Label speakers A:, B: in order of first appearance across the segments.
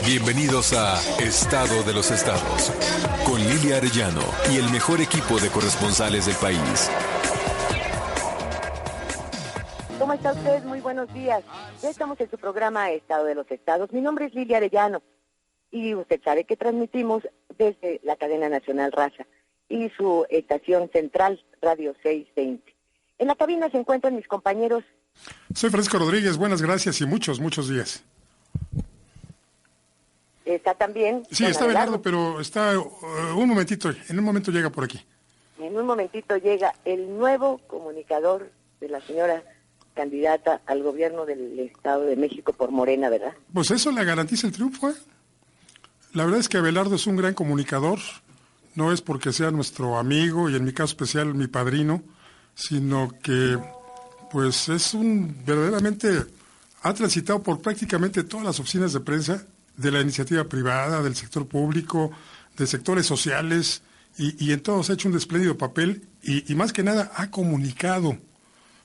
A: Bienvenidos a Estado de los Estados, con Lilia Arellano y el mejor equipo de corresponsales del país.
B: ¿Cómo está usted? Muy buenos días. Ya estamos en su programa Estado de los Estados. Mi nombre es Lilia Arellano y usted sabe que transmitimos desde la cadena nacional Raza y su estación central, Radio 620. En la cabina se encuentran mis compañeros.
C: Soy Francisco Rodríguez, buenas gracias y muchos días.
B: Está también...
C: Sí, está Abelardo, pero está un momentito, en un momento llega por aquí.
B: En un momentito llega el nuevo comunicador de la señora candidata al gobierno del Estado de México por Morena, ¿verdad?
C: Pues eso le garantiza el triunfo, ¿eh? La verdad es que Abelardo es un gran comunicador, no es porque sea nuestro amigo y en mi caso especial mi padrino, sino que pues es verdaderamente ha transitado por prácticamente todas las oficinas de prensa de la iniciativa privada, del sector público, de sectores sociales, y en todos ha hecho un espléndido papel y más que nada ha comunicado.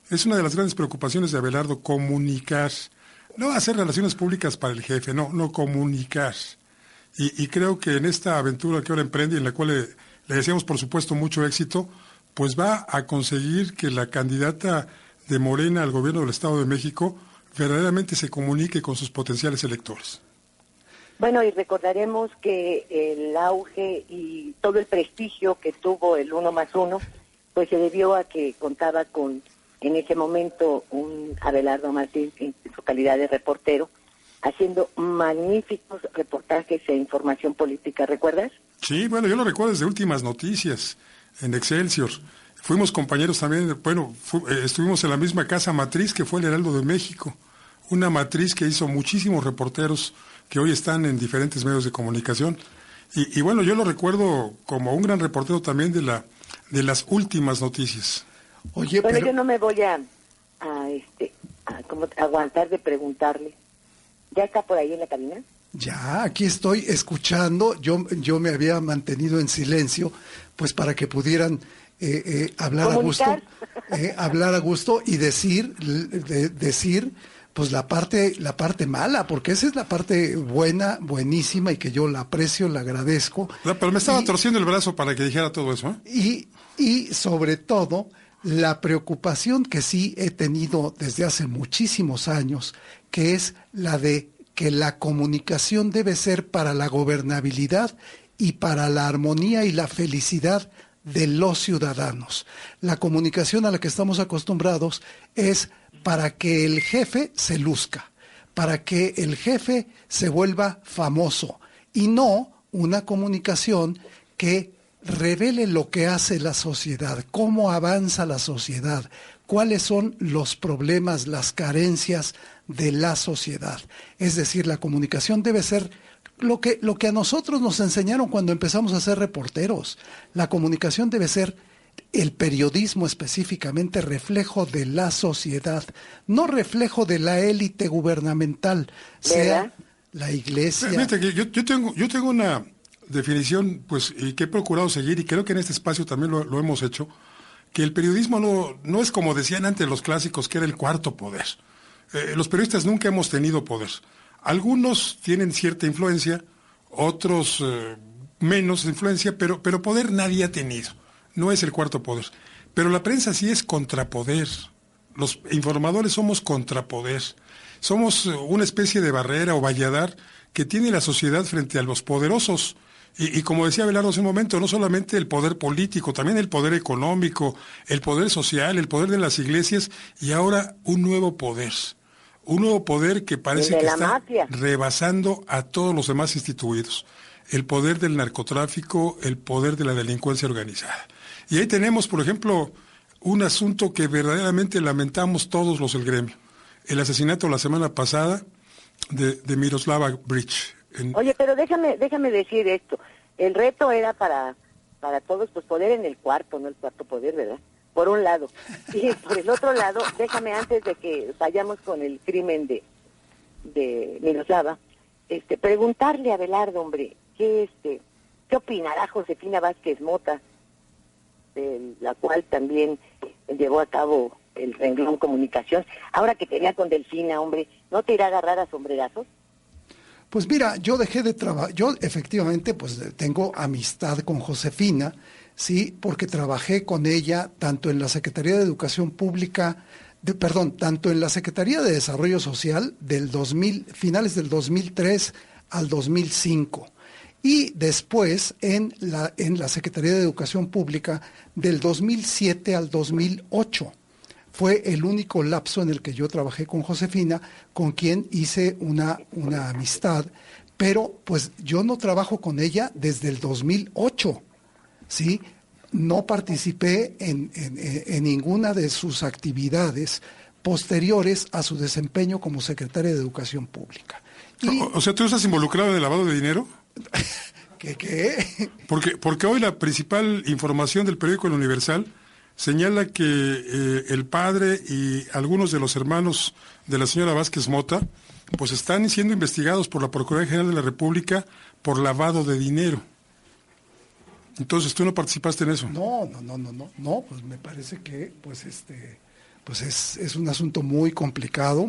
C: Es una de las grandes preocupaciones de Abelardo, comunicar. No hacer relaciones públicas para el jefe, no comunicar. Y creo que en esta aventura que ahora emprende, en la cual le deseamos por supuesto mucho éxito, pues va a conseguir que la candidata de Morena al gobierno del Estado de México verdaderamente se comunique con sus potenciales electores.
B: Bueno, y recordaremos que el auge y todo el prestigio que tuvo el 1+1, pues se debió a que contaba con, en ese momento, un Abelardo Martínez en su calidad de reportero, haciendo magníficos reportajes e información política, ¿recuerdas?
C: Sí, bueno, yo lo recuerdo desde Últimas Noticias, en Excelsior. Fuimos compañeros también, estuvimos en la misma casa matriz que fue el Heraldo de México, una matriz que hizo muchísimos reporteros que hoy están en diferentes medios de comunicación. Y bueno, yo lo recuerdo como un gran reportero también de las Últimas Noticias.
B: Oye, bueno, yo no me voy a aguantar de preguntarle. ¿Ya está por ahí en la cabina?
D: Ya, aquí estoy escuchando. Yo me había mantenido en silencio, pues para que pudieran hablar
B: ¿comunicar?
D: a gusto, hablar a gusto y decir, pues la parte mala, porque esa es la parte buena, buenísima y que yo la aprecio, la agradezco.
C: Pero me estaba torciendo el brazo para que dijera todo eso, ¿eh?
D: Y sobre todo la preocupación que sí he tenido desde hace muchísimos años, que es la de que la comunicación debe ser para la gobernabilidad y para la armonía y la felicidad de los ciudadanos. La comunicación a la que estamos acostumbrados es para que el jefe se luzca, para que el jefe se vuelva famoso, y no una comunicación que revele lo que hace la sociedad, cómo avanza la sociedad, cuáles son los problemas, las carencias de la sociedad. Es decir, la comunicación debe ser lo que a nosotros nos enseñaron cuando empezamos a ser reporteros. La comunicación debe ser el periodismo específicamente reflejo de la sociedad, no reflejo de la élite gubernamental, sea la iglesia.
C: Fíjate que yo tengo una definición, pues, y que he procurado seguir, y creo que en este espacio también lo hemos hecho, que el periodismo no es como decían antes los clásicos, que era el cuarto poder. Los periodistas nunca hemos tenido poder. Algunos tienen cierta influencia, otros menos influencia, pero poder nadie ha tenido. No es el cuarto poder. Pero la prensa sí es contrapoder. Los informadores somos contrapoder. Somos una especie de barrera o valladar que tiene la sociedad frente a los poderosos. Y como decía Abelardo hace un momento, no solamente el poder político, también el poder económico, el poder social, el poder de las iglesias, y ahora un nuevo poder. Un nuevo poder que parece que está rebasando a todos los demás instituidos. El poder del narcotráfico, el poder de la delincuencia organizada. Y ahí tenemos, por ejemplo, un asunto que verdaderamente lamentamos todos los del gremio. El asesinato la semana pasada de Miroslava Breach.
B: Oye, pero déjame decir esto. El reto era para todos, pues poder en el cuarto, no el cuarto poder, ¿verdad? Por un lado. Y por el otro lado, déjame antes de que vayamos con el crimen de Miroslava, preguntarle a Abelardo, hombre, ¿qué opinará Josefina Vázquez Mota, de la cual también llevó a cabo el renglón comunicación. Ahora que tenía con Delfina, hombre, ¿no te irá a agarrar a sombrerazos?
D: Pues mira, yo dejé de trabajar, yo efectivamente pues tengo amistad con Josefina, sí, porque trabajé con ella tanto en la Secretaría de Educación Pública, tanto en la Secretaría de Desarrollo Social del 2000, finales del 2003 al 2005, y después en la Secretaría de Educación Pública del 2007 al 2008. Fue el único lapso en el que yo trabajé con Josefina, con quien hice una amistad, pero pues yo no trabajo con ella desde el 2008, ¿sí? No participé en ninguna de sus actividades posteriores a su desempeño como secretaria de Educación Pública.
C: O sea, ¿tú estás involucrado en el lavado de dinero?
D: ¿Qué?
C: Porque hoy la principal información del periódico El Universal señala que el padre y algunos de los hermanos de la señora Vázquez Mota pues están siendo investigados por la Procuraduría General de la República por lavado de dinero. Entonces, ¿tú no participaste en eso?
D: No, pues me parece que pues es un asunto muy complicado,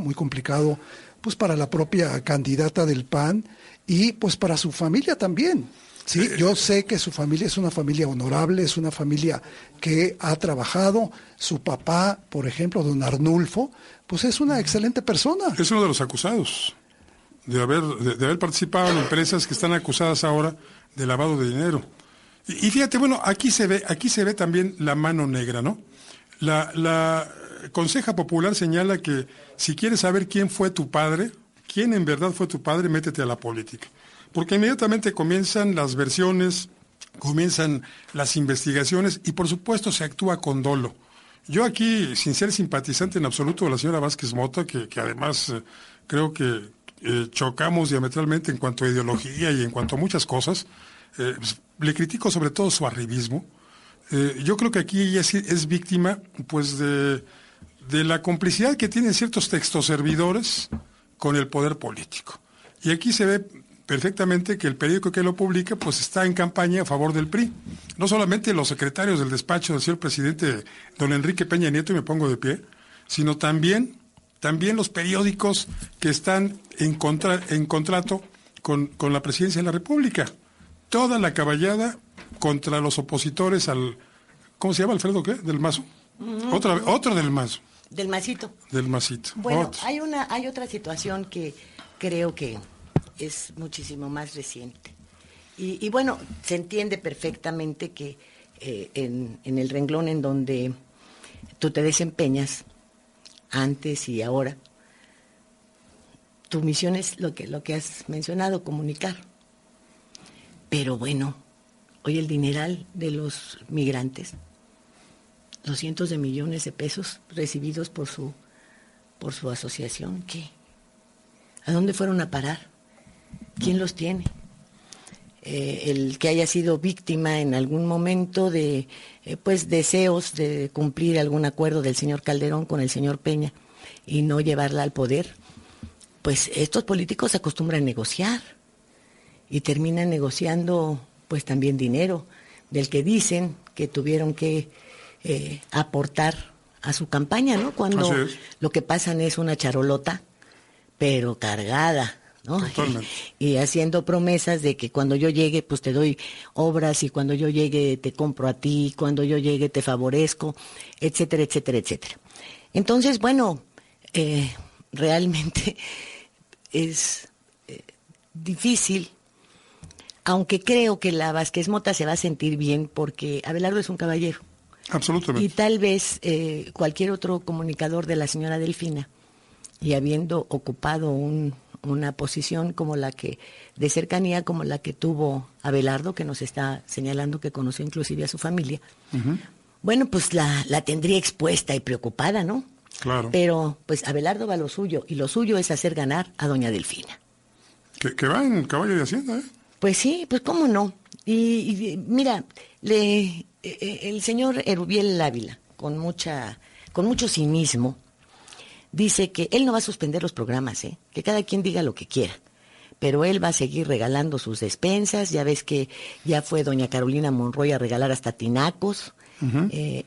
D: pues para la propia candidata del PAN y pues para su familia también. Sí, yo sé que su familia es una familia honorable, es una familia que ha trabajado. Su papá, por ejemplo, don Arnulfo, pues es una excelente persona.
C: Es uno de los acusados de haber participado en empresas que están acusadas ahora de lavado de dinero. Y fíjate, bueno, aquí se ve también la mano negra, ¿no? La Conseja Popular señala que si quieres saber quién fue tu padre, quién en verdad fue tu padre, métete a la política. Porque inmediatamente comienzan las versiones, comienzan las investigaciones y por supuesto se actúa con dolo. Yo aquí, sin ser simpatizante en absoluto de la señora Vázquez Mota, que además creo que chocamos diametralmente en cuanto a ideología y en cuanto a muchas cosas, pues, le critico sobre todo su arribismo. Yo creo que aquí ella es víctima pues de la complicidad que tienen ciertos textoservidores con el poder político. Y aquí se ve perfectamente que el periódico que lo publica pues está en campaña a favor del PRI. No solamente los secretarios del despacho del señor presidente don Enrique Peña Nieto, y me pongo de pie, sino también los periódicos que están en contrato con la presidencia de la República. Toda la caballada contra los opositores al... ¿Cómo se llama, Alfredo? ¿Qué? ¿Del Mazo? Otro del Mazo.
E: Del Macito.
C: Del Macito.
E: Bueno,
C: Otro.
E: hay otra situación que creo que es muchísimo más reciente. Y bueno, se entiende perfectamente que en el renglón en donde tú te desempeñas, antes y ahora, tu misión es lo que has mencionado, comunicar. Pero bueno, hoy el dineral de los migrantes, los cientos de millones de pesos recibidos por su asociación, ¿qué? ¿A dónde fueron a parar? ¿Quién los tiene? El que haya sido víctima en algún momento de pues deseos de cumplir algún acuerdo del señor Calderón con el señor Peña y no llevarla al poder, pues estos políticos acostumbran a negociar y terminan negociando pues también dinero del que dicen que tuvieron que aportar a su campaña, ¿no? Cuando lo que pasan es una charolota, pero cargada, ¿no? Y haciendo promesas de que cuando yo llegue pues te doy obras y cuando yo llegue te compro a ti, cuando yo llegue te favorezco, etcétera, etcétera, etcétera. Entonces, bueno, realmente es difícil, aunque creo que la Vázquez Mota se va a sentir bien porque Abelardo es un caballero.
C: Absolutamente.
E: Y tal vez cualquier otro comunicador de la señora Delfina, y habiendo ocupado una posición como la que, de cercanía como la que tuvo Abelardo, que nos está señalando que conoció inclusive a su familia, bueno, pues la tendría expuesta y preocupada, ¿no?
C: Claro.
E: Pero pues Abelardo va a lo suyo, y lo suyo es hacer ganar a doña Delfina.
C: Que va en caballo de Hacienda, ¿eh?
E: Pues sí, pues cómo no. Y mira, el señor Erubiel Ávila, con mucho cinismo, dice que él no va a suspender los programas, que cada quien diga lo que quiera, pero él va a seguir regalando sus despensas. Ya ves que ya fue doña Carolina Monroy a regalar hasta tinacos,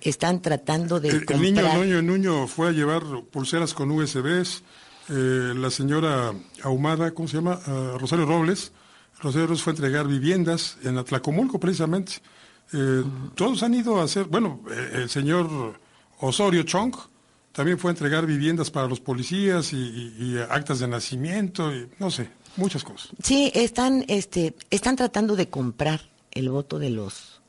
E: están tratando de
C: El
E: comprar.
C: niño Nuño fue a llevar pulseras con USBs. La señora ahumada, ¿cómo se llama? Rosario Robles. Rosario Robles fue a entregar viviendas en Atlacomulco, precisamente. Todos han ido a hacer, bueno, el señor Osorio Chong también fue a entregar viviendas para los policías y actas de nacimiento, y no sé, muchas cosas.
E: Sí, están tratando de comprar el voto de los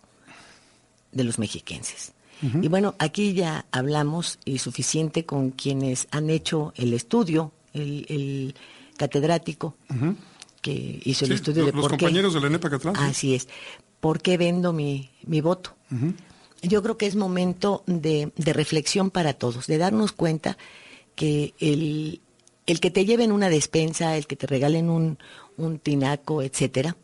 E: mexiquenses. Y bueno, aquí ya hablamos y suficiente con quienes han hecho el estudio, el catedrático que hizo el estudio de
C: los
E: por qué.
C: compañeros de la ENEP Acatlán.
E: Así es. ¿Por qué vendo mi voto? Yo creo que es momento de reflexión para todos, de darnos cuenta que el que te lleven una despensa, el que te regalen un tinaco, etcétera,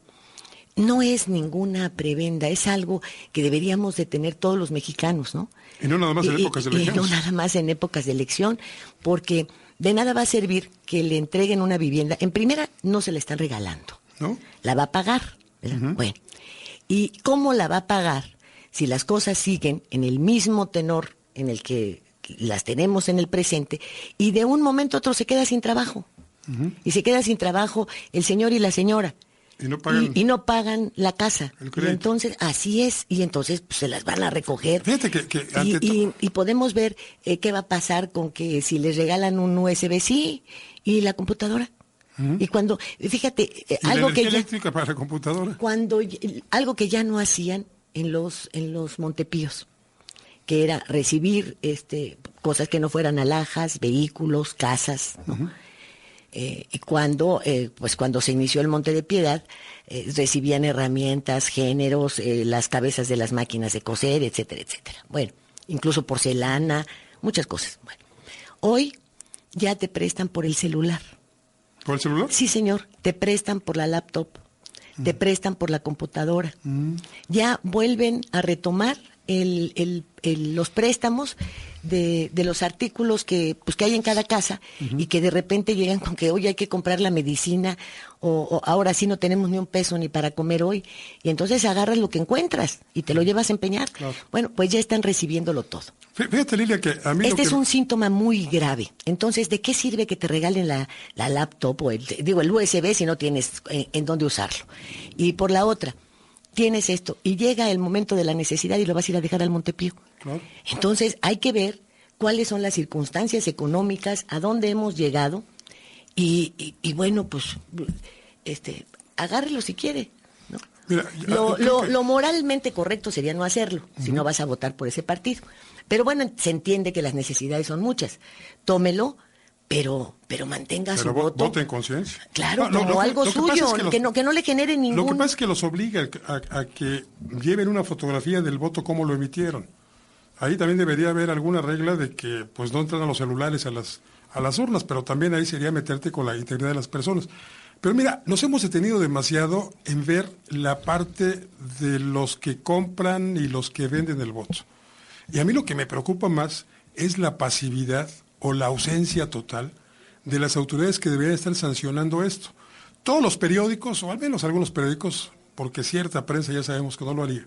E: no es ninguna prebenda, es algo que deberíamos de tener todos los mexicanos, ¿no?
C: Y no nada más en épocas de elección.
E: Y no nada más en épocas de elección, porque de nada va a servir que le entreguen una vivienda. En primera, no se la están regalando.
C: ¿No?
E: La va a pagar. Bueno, ¿y cómo la va a pagar si las cosas siguen en el mismo tenor en el que las tenemos en el presente y de un momento a otro se queda sin trabajo? Y se queda sin trabajo el señor y la señora. Y no pagan la casa. Y entonces, así es, y entonces pues, se las van a recoger.
C: Fíjate
E: y podemos ver qué va a pasar con que si les regalan un USB, sí, y la computadora. Y cuando, fíjate, algo que ya,
C: eléctrica para la computadora.
E: Algo que ya no hacían en los Montepíos, que era recibir cosas que no fueran alhajas, vehículos, casas, ¿no? Y cuando se inició el Monte de Piedad, recibían herramientas, géneros, las cabezas de las máquinas de coser, etcétera, etcétera. Bueno, incluso porcelana, muchas cosas. Bueno, hoy ya te prestan por el celular.
C: ¿Por el celular?
E: Sí, señor, te prestan por la laptop, te prestan por la computadora. Ya vuelven a retomar los préstamos de los artículos que hay en cada casa y que de repente llegan con que hoy hay que comprar la medicina o ahora sí no tenemos ni un peso ni para comer hoy, y entonces agarras lo que encuentras y te lo llevas a empeñar. Claro. Bueno, pues ya están recibiéndolo todo.
C: Fíjate, Lilia, que a mí
E: es un síntoma muy grave. Entonces, ¿de qué sirve que te regalen la laptop o el USB si no tienes en dónde usarlo? Y por la otra, tienes esto y llega el momento de la necesidad y lo vas a ir a dejar al Montepío. Claro. Entonces hay que ver cuáles son las circunstancias económicas, a dónde hemos llegado y bueno, pues agárrelo si quiere, ¿no? Mira, lo moralmente correcto sería no hacerlo, si no vas a votar por ese partido. Pero bueno, se entiende que las necesidades son muchas. Tómelo, pero mantenga su voto.
C: Vote en conciencia.
E: Claro, como algo suyo, que no le genere ningún...
C: Lo que pasa es que los obliga a que lleven una fotografía del voto como lo emitieron. Ahí también debería haber alguna regla de que pues no entran a los celulares a las urnas, pero también ahí sería meterte con la integridad de las personas. Pero mira, nos hemos detenido demasiado en ver la parte de los que compran y los que venden el voto. Y a mí lo que me preocupa más es la pasividad o la ausencia total de las autoridades que deberían estar sancionando esto. Todos los periódicos, o al menos algunos periódicos, porque cierta prensa ya sabemos que no lo haría,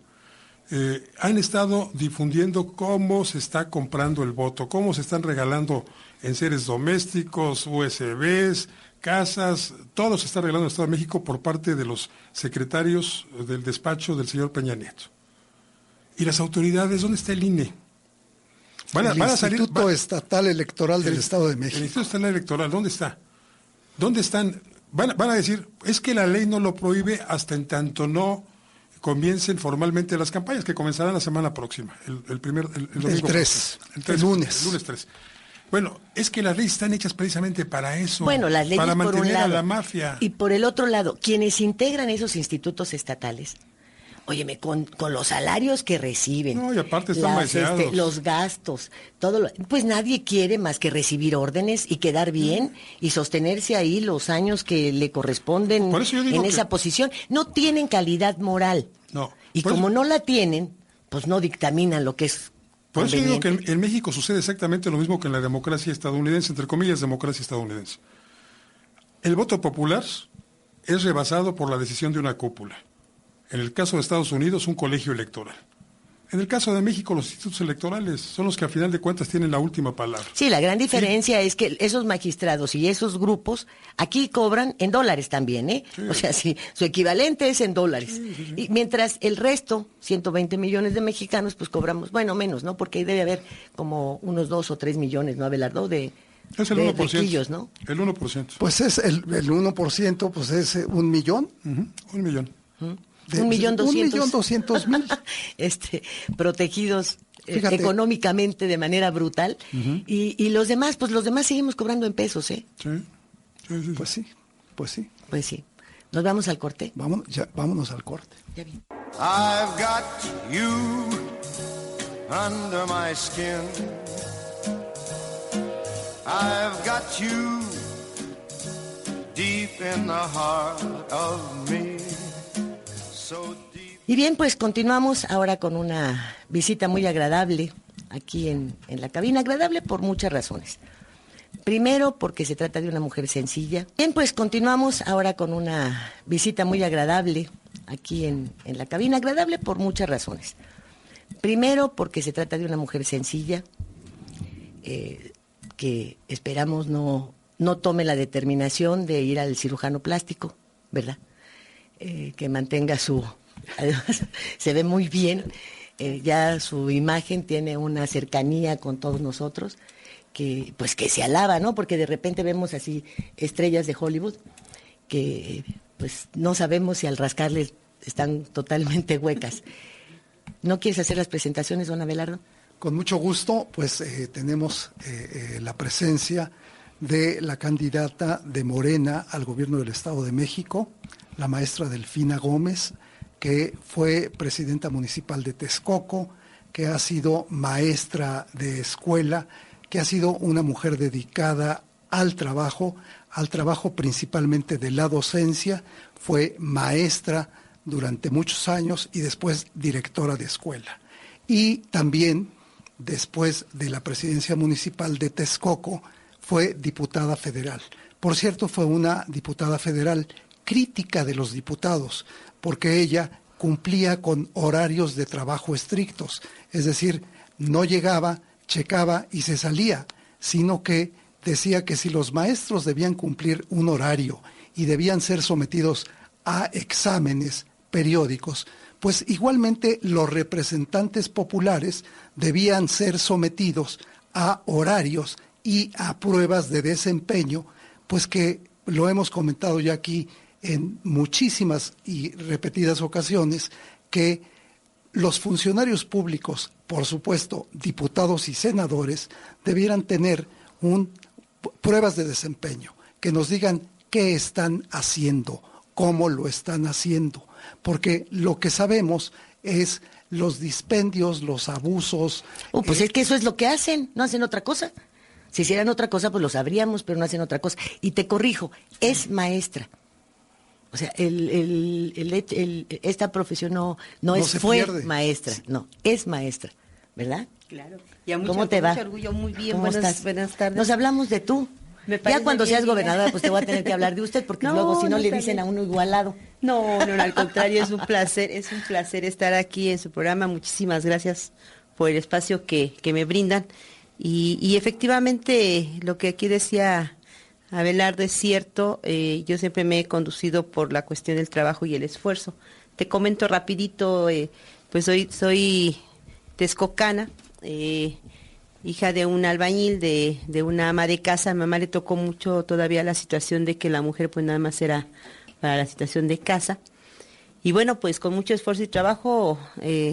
C: han estado difundiendo cómo se está comprando el voto, cómo se están regalando enseres domésticos, USBs, casas, todo se está regalando en el Estado de México por parte de los secretarios del despacho del señor Peña Nieto. ¿Y las autoridades? ¿Dónde está el INE?
D: El Instituto Estatal Electoral del Estado de México.
C: El Instituto Estatal Electoral, ¿dónde está? ¿Dónde están? Van a decir, es que la ley no lo prohíbe hasta en tanto no comiencen formalmente las campañas, que comenzarán la semana próxima, el domingo
D: 3, el lunes.
C: El lunes 3. Bueno, es que las leyes están hechas precisamente para eso.
E: Bueno, las leyes
C: para mantener
E: por un lado,
C: a la mafia.
E: Y por el otro lado, quienes integran esos institutos estatales, óyeme, con los salarios que reciben,
C: no, y aparte están maiciados,
E: los gastos, pues nadie quiere más que recibir órdenes y quedar bien y sostenerse ahí los años que le corresponden en esa posición. No tienen calidad moral.
C: No.
E: Y como no la tienen, pues no dictaminan lo que es
C: por eso digo que en México sucede exactamente lo mismo que en la democracia estadounidense, entre comillas, democracia estadounidense. El voto popular es rebasado por la decisión de una cúpula. En el caso de Estados Unidos, un colegio electoral. En el caso de México, los institutos electorales son los que a final de cuentas tienen la última palabra.
E: Sí, la gran diferencia es que esos magistrados y esos grupos aquí cobran en dólares también, ¿eh?
C: Sí.
E: O sea, sí, su equivalente es en dólares.
C: Sí.
E: Y mientras el resto, 120 millones de mexicanos, pues cobramos, bueno, menos, ¿no? Porque ahí debe haber como unos 2 o 3 millones, ¿no, Abelardo?
C: Es el
E: de
C: 1%.
E: riquillos, ¿no?
C: El 1%.
D: Pues es el 1%, pues es 1 millón.
C: 1 millón.
E: 1.200.000 protegidos
D: Fíjate.
E: económicamente de manera brutal. Y los demás, pues los demás seguimos cobrando en pesos, ¿eh?
C: Sí. Sí.
D: Pues sí, pues sí.
E: Pues sí. Nos vamos al corte.
D: Vámonos al corte.
E: Ya bien.
F: I've got you under my skin. I've got you deep in the heart of me. So deep.
E: Y bien, pues continuamos ahora con una visita muy agradable aquí en la cabina. Agradable por muchas razones. Primero, porque se trata de una mujer sencilla. Bien, pues continuamos ahora con una visita muy agradable aquí en la cabina. Agradable por muchas razones. Primero, porque se trata de una mujer sencilla, que esperamos no tome la determinación de ir al cirujano plástico, ¿verdad? Que mantenga su... Además, se ve muy bien, ya su imagen tiene una cercanía con todos nosotros, que se alaba, ¿no? Porque de repente vemos así estrellas de Hollywood que pues no sabemos si al rascarles están totalmente huecas. ¿No quieres hacer las presentaciones, don Abelardo?
D: Con mucho gusto, pues tenemos la presencia de la candidata de Morena al gobierno del Estado de México, la maestra Delfina Gómez, que fue presidenta municipal de Texcoco, que ha sido maestra de escuela, que ha sido una mujer dedicada al trabajo principalmente de la docencia, fue maestra durante muchos años y después directora de escuela. Y también, después de la presidencia municipal de Texcoco, fue diputada federal. Por cierto, fue una diputada federal crítica de los diputados, porque ella cumplía con horarios de trabajo estrictos, es decir, no llegaba, checaba y se salía, sino que decía que si los maestros debían cumplir un horario y debían ser sometidos a exámenes periódicos, pues igualmente los representantes populares debían ser sometidos a horarios y a pruebas de desempeño, pues que lo hemos comentado ya aquí en muchísimas y repetidas ocasiones, que los funcionarios públicos, por supuesto, diputados y senadores, debieran tener pruebas de desempeño, que nos digan qué están haciendo, cómo lo están haciendo, porque lo que sabemos es los dispendios, los abusos.
E: Pues es que eso es lo que hacen, no hacen otra cosa. Si hicieran otra cosa, pues lo sabríamos, pero no hacen otra cosa. Y te corrijo, es maestra. O sea, esta profesión no fue
D: pierde.
E: Maestra, no, es maestra, ¿verdad?
G: Claro.
E: ¿Cómo te va?
G: Mucho orgullo, muy bien.
E: ¿Cómo estás?
G: Buenas tardes.
E: Nos hablamos de tú. Ya cuando seas gobernadora, pues te voy a tener que hablar de usted, porque luego si no le dicen a uno igualado.
G: No, al contrario, es un placer estar aquí en su programa. Muchísimas gracias por el espacio que me brindan. Y efectivamente, lo que aquí decía Abelardo es cierto. Yo siempre me he conducido por la cuestión del trabajo y el esfuerzo. Te comento rapidito, pues soy texcocana, hija de un albañil, de una ama de casa. A mi mamá le tocó mucho todavía la situación de que la mujer pues nada más era para la situación de casa. Y bueno, pues con mucho esfuerzo y trabajo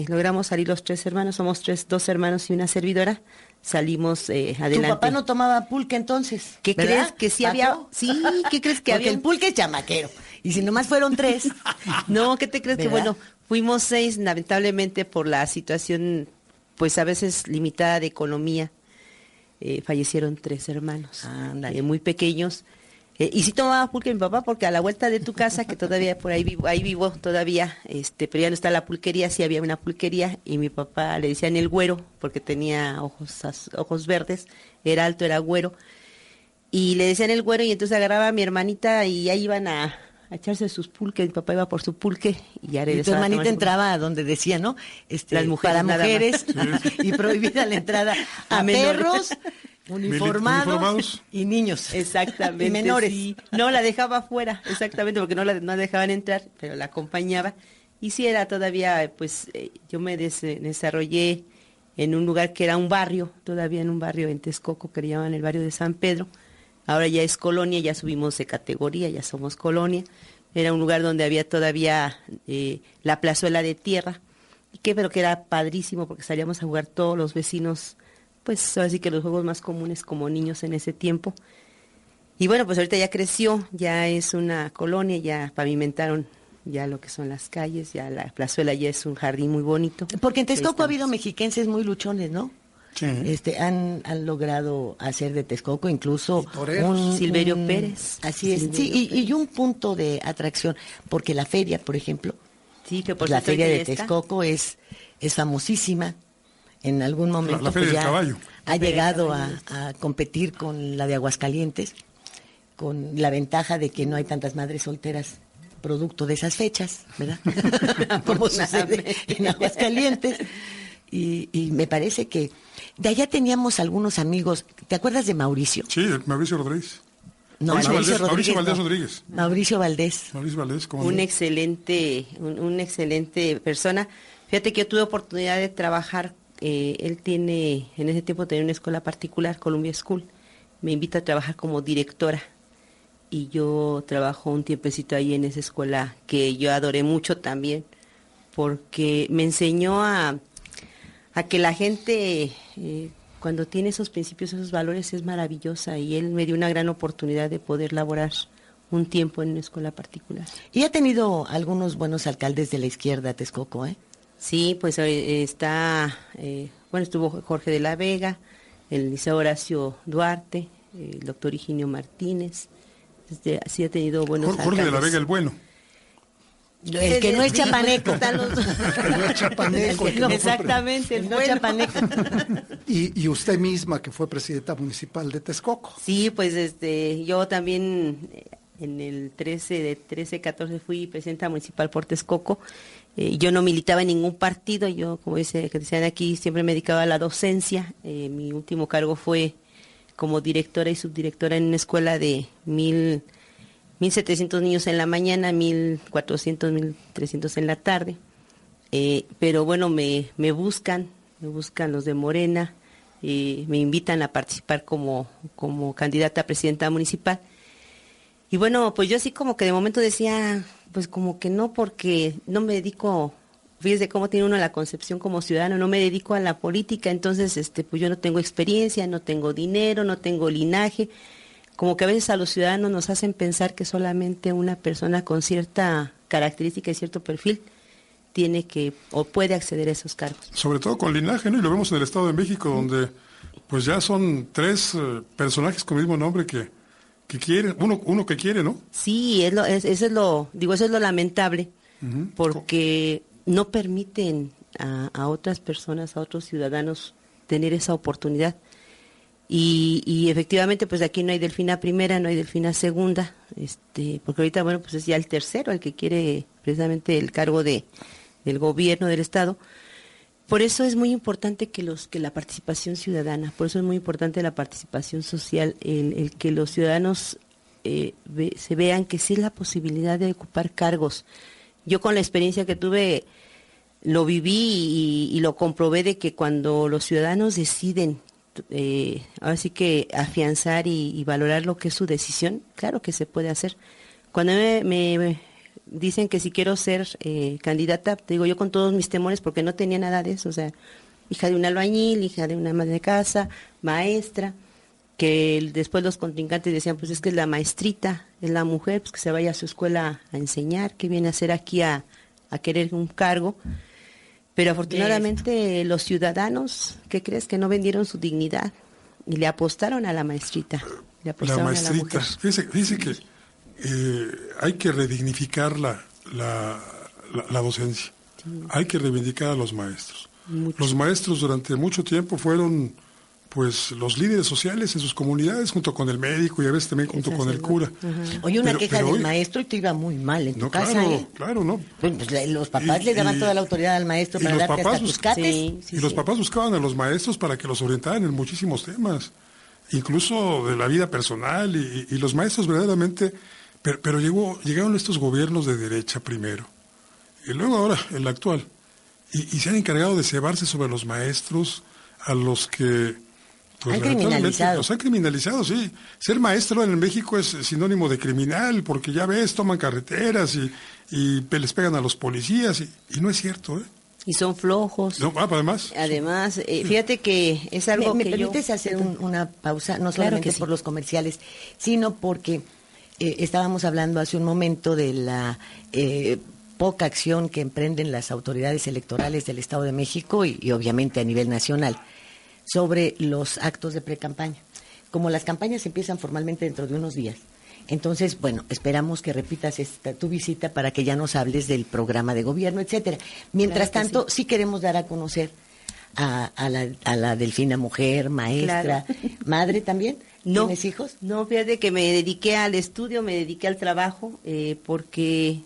G: logramos salir los 3 hermanos, somos 2 hermanos y una servidora. Salimos adelante.
E: ¿Tu papá no tomaba pulque entonces?
G: ¿Qué
E: ¿verdad?
G: crees? Que sí
E: ¿Paco?
G: había... Sí, ¿qué crees que
E: Porque
G: había?
E: el pulque es chamaquero. Y si nomás fueron 3.
G: No, ¿qué te crees?
E: ¿Verdad?
G: Que bueno, fuimos 6, lamentablemente por la situación, pues a veces limitada de economía, fallecieron 3 hermanos, muy pequeños. Y sí tomaba pulque mi papá, porque a la vuelta de tu casa, que todavía por ahí vivo todavía, pero ya no está la pulquería, sí había una pulquería, y mi papá le decían el güero, porque tenía ojos verdes, era alto, era güero, y le decían el güero, y entonces agarraba a mi hermanita y ahí iban a
E: a echarse sus pulques, mi papá iba por su pulque y ya
G: Y tu
E: regresaba.
G: hermanita entraba a donde decía, ¿no?
E: Las mujeres,
G: para
E: nada
G: mujeres y prohibida la entrada a perros, uniformados y niños.
E: Exactamente.
G: Y menores.
E: Sí. No, la dejaba afuera, exactamente, porque no la dejaban entrar, pero la acompañaba. Y sí era todavía, pues, yo me desarrollé en un lugar que era un barrio, todavía en un barrio en Texcoco, que le llaman el barrio de San Pedro. Ahora ya es colonia, ya subimos de categoría, ya somos colonia. Era un lugar donde había todavía la plazuela de tierra, pero que era padrísimo porque salíamos a jugar todos los vecinos, pues ahora sí que los juegos más comunes como niños en ese tiempo. Y bueno, pues ahorita ya creció, ya es una colonia, ya pavimentaron ya lo que son las calles, ya la plazuela ya es un jardín muy bonito.
G: Porque en Texcoco ha habido mexiquenses muy luchones, ¿no?
C: Sí.
G: Han logrado hacer de Texcoco incluso
E: Silverio Pérez.
G: Así es,
E: Silverio
G: sí,
E: Pérez.
G: y un punto de atracción, porque la feria, por ejemplo,
E: Sí, que por
G: la
E: cierto,
G: feria
E: ahorita
G: de
E: ya está.
G: Texcoco es famosísima. En algún momento
C: La feria
G: pues,
C: del
G: ya
C: caballo.
G: ha llegado a competir con la de Aguascalientes, con la ventaja de que no hay tantas madres solteras producto de esas fechas, ¿verdad? Como sucede en Aguascalientes. Y me parece que de allá teníamos algunos amigos. ¿Te acuerdas de Mauricio?
C: Sí, Mauricio Rodríguez.
G: No,
C: Mauricio
G: Rodríguez
C: Valdés
G: no.
C: Rodríguez.
G: Mauricio Valdés.
C: Mauricio Valdés, ¿cómo
E: Un
C: no?
E: excelente persona. Fíjate que yo tuve oportunidad de trabajar, él en ese tiempo tenía una escuela particular, Columbia School, me invita a trabajar como directora y yo trabajo un tiempecito ahí en esa escuela que yo adoré mucho también, porque me enseñó a que la gente cuando tiene esos principios, esos valores es maravillosa y él me dio una gran oportunidad de poder laborar un tiempo en una escuela particular.
G: Y ha tenido algunos buenos alcaldes de la izquierda, Texcoco, ¿eh?
E: Sí, pues estuvo Jorge de la Vega, el Liceo Horacio Duarte, el doctor Higinio Martínez, sí ha tenido buenos
C: Jorge de la
E: alcaldes.
C: Vega el bueno.
G: El que no es
E: Sí,
G: chapaneco.
E: están los-
D: Que no es chapaneco,
G: El que
D: que no
G: no-
D: fue
E: Exactamente, el
G: El no
E: bueno.
G: chapaneco.
D: Y usted misma, que fue presidenta municipal de Texcoco.
E: Sí, pues yo también en el 13-14 fui presidenta municipal por Texcoco. Yo no militaba en ningún partido, yo, como que decían aquí, siempre me dedicaba a la docencia. Mi último cargo fue como directora y subdirectora en una escuela de 1,700 niños en la mañana, 1,400, 1,300 en la tarde. Pero bueno, me buscan los de Morena, me invitan a participar como candidata a presidenta municipal. Y bueno, pues yo así como que de momento decía, pues como que no, porque no me dedico, fíjese cómo tiene uno la concepción como ciudadano, no me dedico a la política, entonces pues yo no tengo experiencia, no tengo dinero, no tengo linaje. Como que a veces a los ciudadanos nos hacen pensar que solamente una persona con cierta característica y cierto perfil tiene que o puede acceder a esos cargos.
C: Sobre todo con linaje, ¿no? Y lo vemos en el Estado de México, donde pues ya son 3 personajes con el mismo nombre que quieren, uno que quiere, ¿no?
E: Sí, eso es lo lamentable, porque no permiten a otras personas, a otros ciudadanos tener esa oportunidad. Y efectivamente, pues aquí no hay Delfina primera, no hay Delfina segunda, porque ahorita, bueno, pues es ya el tercero el que quiere precisamente el cargo del gobierno del Estado. Por eso es muy importante que la participación ciudadana, por eso es muy importante la participación social, el que los ciudadanos se vean que sí es la posibilidad de ocupar cargos. Yo con la experiencia que tuve lo viví y lo comprobé de que cuando los ciudadanos deciden ahora sí que afianzar y valorar lo que es su decisión, claro que se puede hacer. Cuando me dicen que si quiero ser candidata, te digo yo con todos mis temores porque no tenía nada de eso, o sea, hija de un albañil, hija de una ama de casa, maestra, que después los contrincantes decían, pues es que es la maestrita, es la mujer, pues que se vaya a su escuela a enseñar, que viene a hacer aquí a querer un cargo. Pero afortunadamente los ciudadanos, ¿qué crees? Que no vendieron su dignidad y le apostaron a la maestrita, le apostaron
C: La
E: a la
C: maestrita.
E: mujer.
C: Fíjese que hay que redignificar la docencia. Hay que reivindicar a los maestros.
E: Mucho.
C: Los maestros durante mucho tiempo fueron pues los líderes sociales en sus comunidades, junto con el médico y a veces también junto con el cura.
E: Oye, una queja del
C: oye,
E: maestro y te iba muy mal en tu
C: no,
E: casa,
C: claro,
E: ¿eh?
C: claro, ¿no?
E: Pues, los papás le daban toda la autoridad al maestro
C: y
E: para
C: los
E: darte
C: papás
E: hasta tus cates.
C: y los papás buscaban a los maestros para que los orientaran en muchísimos temas, incluso de la vida personal, y los maestros verdaderamente, pero llegaron estos gobiernos de derecha primero, y luego ahora el actual, y se han encargado de cebarse sobre los maestros, a los que pues,
E: han criminalizado.
C: Los han criminalizado, sí. Ser maestro en México es sinónimo de criminal, porque ya ves, toman carreteras y les pegan a los policías, y no es cierto, ¿eh?
G: Y son flojos.
C: No, además.
G: Además, fíjate que es algo
E: ¿Me
G: que
E: permites hacer una pausa? No
G: Claro
E: solamente
G: que sí.
E: por los comerciales, sino porque estábamos hablando hace un momento de la poca acción que emprenden las autoridades electorales del Estado de México y obviamente a nivel nacional sobre los actos de precampaña. Como las campañas empiezan formalmente dentro de unos días, entonces, bueno, esperamos que repitas tu visita para que ya nos hables del programa de gobierno, etcétera. Mientras tanto, sí queremos dar a conocer a la Delfina mujer, maestra, madre también.
G: No.
E: ¿Tienes hijos?
G: No, fíjate que me dediqué al estudio, me dediqué al trabajo, porque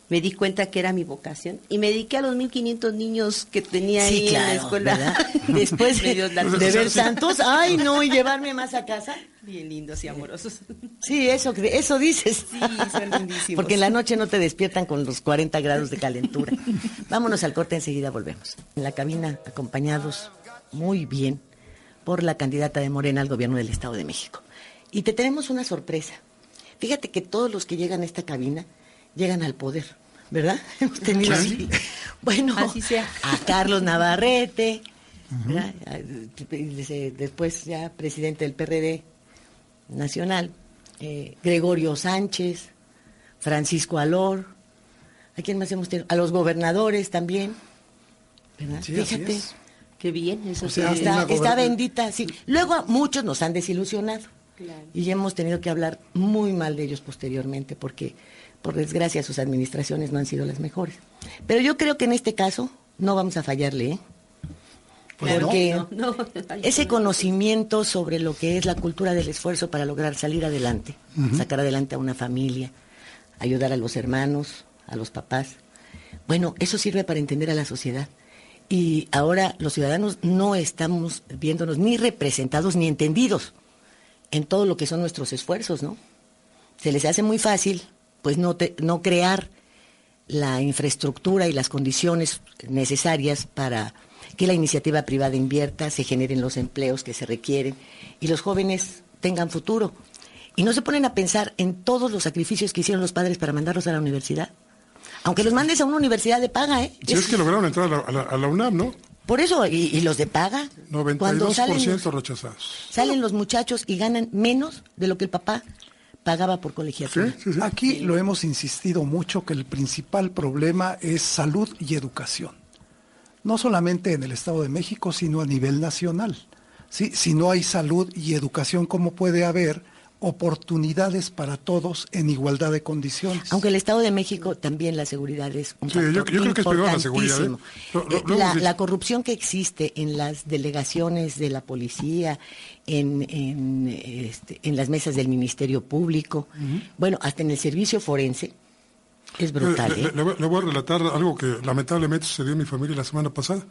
G: me di cuenta que era mi vocación. Y me dediqué a los 1,500 niños que tenía ahí en la escuela.
E: ¿verdad? Después
G: Me dio la-
E: de ver tantos, ay no, y llevarme más a casa.
G: Bien lindos y amorosos.
E: Sí, eso dices.
G: Sí, son lindísimos.
E: Porque en la noche no te despiertan con los 40 grados de calentura. Vámonos al corte, enseguida volvemos. En la cabina, acompañados muy bien por la candidata de Morena al gobierno del Estado de México. Y te tenemos una sorpresa. Fíjate que todos los que llegan a esta cabina llegan al poder, ¿verdad? Hemos tenido así. Bueno,
G: Así sea.
E: a Carlos Navarrete, ¿verdad? Después ya presidente del PRD nacional, Gregorio Sánchez, Francisco Alor, ¿a quién más hemos tenido? A los gobernadores también, ¿verdad?
D: Sí, así
E: Fíjate,
D: es.
G: Qué bien, eso
D: O sea,
G: sí.
E: está bendita, sí. Luego a muchos nos han desilusionado
G: Claro.
E: y hemos tenido que hablar muy mal de ellos posteriormente porque, por desgracia, sus administraciones no han sido las mejores. Pero yo creo que en este caso no vamos a fallarle, ¿eh?
G: Claro,
E: Porque
G: no.
E: ese conocimiento sobre lo que es la cultura del esfuerzo para lograr salir adelante, sacar adelante a una familia, ayudar a los hermanos, a los papás, bueno, eso sirve para entender a la sociedad. Y ahora los ciudadanos no estamos viéndonos ni representados ni entendidos en todo lo que son nuestros esfuerzos, ¿no? Se les hace muy fácil, pues, no crear la infraestructura y las condiciones necesarias para que la iniciativa privada invierta, se generen los empleos que se requieren y los jóvenes tengan futuro. Y no se ponen a pensar en todos los sacrificios que hicieron los padres para mandarlos a la universidad. Aunque los mandes a una universidad de paga, ¿eh?
C: Si es que lograron entrar a la UNAM, ¿no?
E: Por eso, y los de paga, cuando
C: 92% rechazados.
E: salen los muchachos y ganan menos de lo que el papá pagaba por colegiatura.
C: Sí, sí, sí.
D: Aquí lo hemos insistido mucho que el principal problema es salud y educación. No solamente en el Estado de México, sino a nivel nacional. ¿Sí? Si no hay salud y educación, ¿cómo puede haber oportunidades para todos en igualdad de condiciones?
E: Aunque el Estado de México también la seguridad es un
C: Sí, yo
E: factor
C: creo que es peor la seguridad, ¿eh?
E: importantísimo.
C: Lo hemos dicho.
E: La corrupción que existe en las delegaciones de la policía, en las mesas del Ministerio Público, bueno, hasta en el servicio forense, es brutal.
C: Le voy a relatar algo que lamentablemente sucedió en mi familia la semana pasada.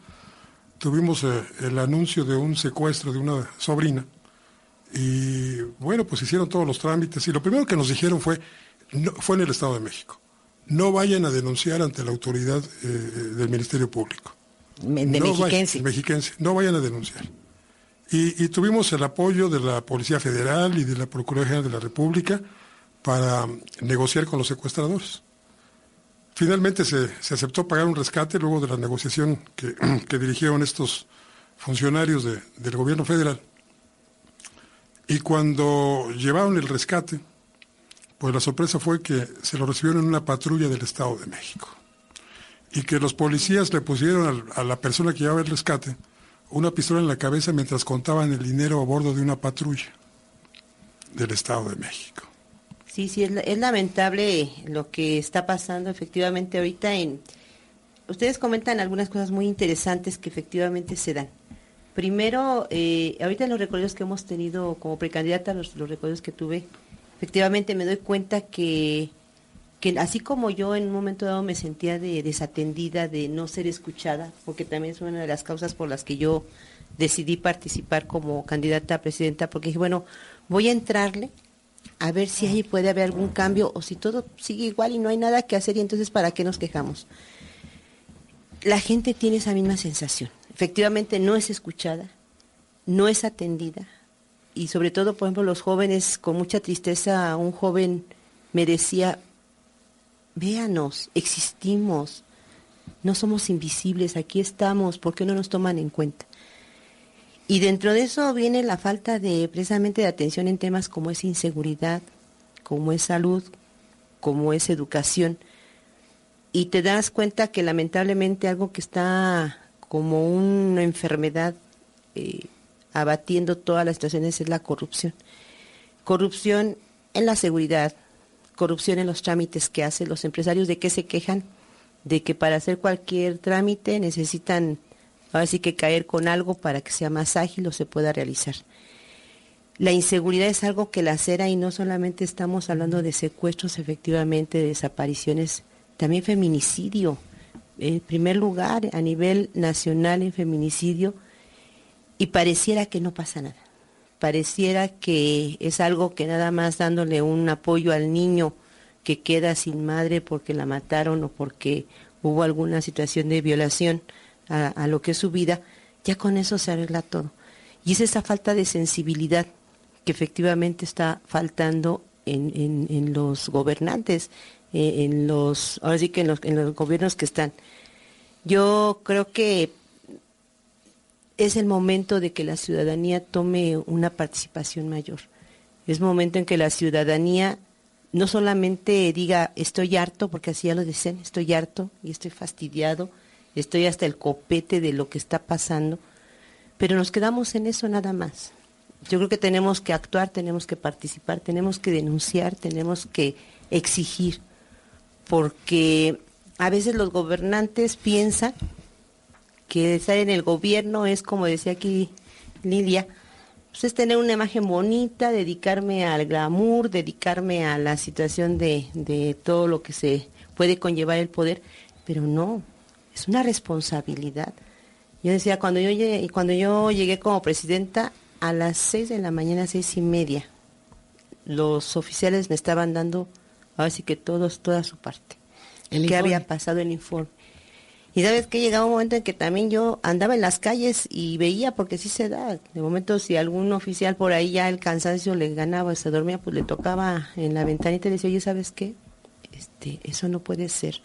C: Tuvimos el anuncio de un secuestro de una sobrina y bueno, pues hicieron todos los trámites y lo primero que nos dijeron fue en el Estado de México, no vayan a denunciar ante la autoridad del Ministerio Público. Mexiquense, no vayan a denunciar. Y tuvimos el apoyo de la Policía Federal y de la Procuraduría General de la República para negociar con los secuestradores. Finalmente se aceptó pagar un rescate luego de la negociación que dirigieron estos funcionarios del gobierno federal. Y cuando llevaron el rescate, pues la sorpresa fue que se lo recibieron en una patrulla del Estado de México. Y que los policías le pusieron a la persona que llevaba el rescate una pistola en la cabeza mientras contaban el dinero a bordo de una patrulla del Estado de México.
G: Sí, es lamentable lo que está pasando efectivamente ahorita. Ustedes comentan algunas cosas muy interesantes que efectivamente se dan. Primero, ahorita los recorridos que hemos tenido como precandidata, los recorridos que tuve, efectivamente me doy cuenta que así como yo en un momento dado me sentía desatendida, de no ser escuchada, porque también es una de las causas por las que yo decidí participar como candidata a presidenta, porque dije, bueno, voy a entrarle a ver si ahí puede haber algún cambio o si todo sigue igual y no hay nada que hacer y entonces ¿para qué nos quejamos? La gente tiene esa misma sensación. Efectivamente no es escuchada, no es atendida y sobre todo, por ejemplo, los jóvenes, con mucha tristeza, un joven me decía, véanos, existimos, no somos invisibles, aquí estamos, ¿por qué no nos toman en cuenta? Y dentro de eso viene la falta precisamente de atención en temas como es inseguridad, como es salud, como es educación. Y te das cuenta que lamentablemente algo que está como una enfermedad abatiendo todas las situaciones es la corrupción. Corrupción en la seguridad, corrupción en los trámites que hacen los empresarios. ¿De qué se quejan? De que para hacer cualquier trámite necesitan ahora sí que caer con algo para que sea más ágil o se pueda realizar. La inseguridad es algo que lacera y no solamente estamos hablando de secuestros, efectivamente, de desapariciones, también feminicidio. En primer lugar, a nivel nacional en feminicidio, y pareciera que no pasa nada. Pareciera que es algo que nada más dándole un apoyo al niño que queda sin madre porque la mataron o porque hubo alguna situación de violación a lo que es su vida, ya con eso se arregla todo. Y es esa falta de sensibilidad que efectivamente está faltando en los gobernantes, ahora sí que en los gobiernos que están. Yo creo que es el momento de que la ciudadanía tome una participación mayor. Es momento en que la ciudadanía no solamente diga estoy harto, porque así ya lo dicen, estoy harto y estoy fastidiado, estoy hasta el copete de lo que está pasando, pero nos quedamos en eso nada más. Yo creo que tenemos que actuar, tenemos que participar, tenemos que denunciar, tenemos que exigir, porque a veces los gobernantes piensan que estar en el gobierno es, como decía aquí Lidia, pues es tener una imagen bonita, dedicarme al glamour, dedicarme a la situación de todo lo que se puede conllevar el poder, pero no, es una responsabilidad. Yo decía, cuando yo llegué como presidenta, a las 6 de la mañana, 6:30, los oficiales me estaban dando, ahora sí que toda su parte. ¿Qué había pasado en el informe? Y sabes que llegaba un momento en que también yo andaba en las calles y veía, porque sí se da, de momento si algún oficial por ahí ya el cansancio le ganaba, se dormía, pues le tocaba en la ventanita y le decía, oye, ¿sabes qué? Eso no puede ser.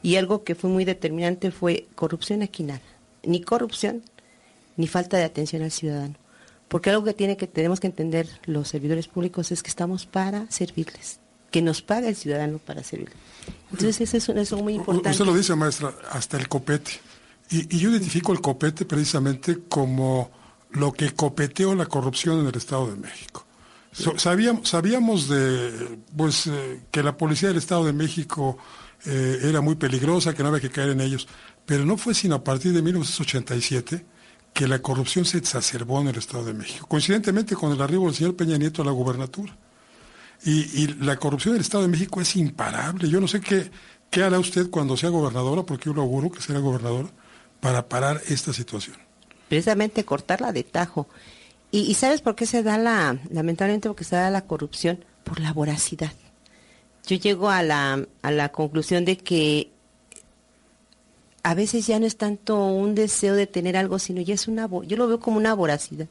G: Y algo que fue muy determinante fue corrupción aquí nada, ni corrupción, ni falta de atención al ciudadano. Porque algo que tenemos que entender los servidores públicos es que estamos para servirles, que nos paga el ciudadano para servirles. Entonces eso es muy importante.
C: Usted lo dice, maestra, hasta el copete. Y yo identifico el copete precisamente como lo que copeteó la corrupción en el Estado de México. Sabíamos que la policía del Estado de México era muy peligrosa, que no había que caer en ellos, pero no fue sino a partir de 1987 que la corrupción se exacerbó en el Estado de México, coincidentemente con el arribo del señor Peña Nieto a la gubernatura. Y la corrupción del Estado de México es imparable. Yo no sé qué hará usted cuando sea gobernadora, porque yo lo auguro que será gobernadora, para parar esta situación.
G: Precisamente cortarla de tajo. ¿Y sabes por qué se da lamentablemente porque se da la corrupción? Por la voracidad. Yo llego a la conclusión de que a veces ya no es tanto un deseo de tener algo, sino ya es yo lo veo como una voracidad.